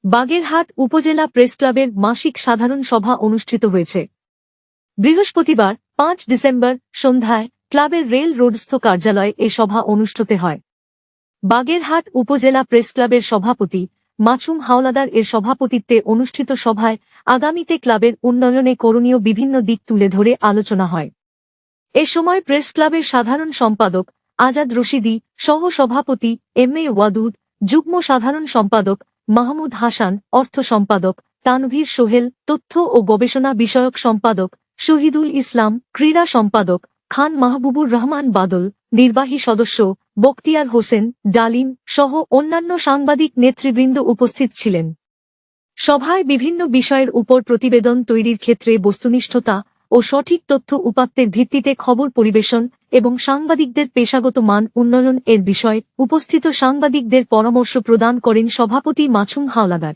বাগেরহাট উপজেলা প্রেস ক্লাবের মাসিক সাধারণ সভা অনুষ্ঠিত হয়েছে। বৃহস্পতিবার ৫ ডিসেম্বর সন্ধ্যায় ক্লাবের রেল রোডস্থ কার্যালয়ে এ সভা অনুষ্ঠিত হয়। বাগেরহাট উপজেলা প্রেস ক্লাবের সভাপতি মাছুম হাওলাদার এর সভাপতিত্বে অনুষ্ঠিত সভায় আগামীতে ক্লাবের উন্নয়নে করণীয় বিভিন্ন দিক তুলে ধরে আলোচনা হয়। এ সময় প্রেস ক্লাবের সাধারণ সম্পাদক আজাদ রশিদি, সহ সভাপতি এম.এ. ওয়াদুদ, যুগ্ম সাধারণ সম্পাদক মাহমুদ হাসান, অর্থ সম্পাদক তানভীর সোহেল, তথ্য ও গবেষণা বিষয়ক সম্পাদক শহীদুল ইসলাম, ক্রীড়া সম্পাদক খান মাহবুবুর রহমান বাদল, নির্বাহী সদস্য বখতিয়ার হোসেন ডালিম সহ অন্যান্য সাংবাদিক নেতৃবৃন্দ উপস্থিত ছিলেন। সভায় বিভিন্ন বিষয়ের উপর প্রতিবেদন তৈরির ক্ষেত্রে বস্তুনিষ্ঠতা ও সঠিক তথ্য উপাত্তের ভিত্তিতে খবর পরিবেশন এবং সাংবাদিকদের পেশাগত মান উন্নয়ন এর বিষয়ে উপস্থিত সাংবাদিকদের পরামর্শ প্রদান করেন সভাপতি মাছুম হাওলাদার।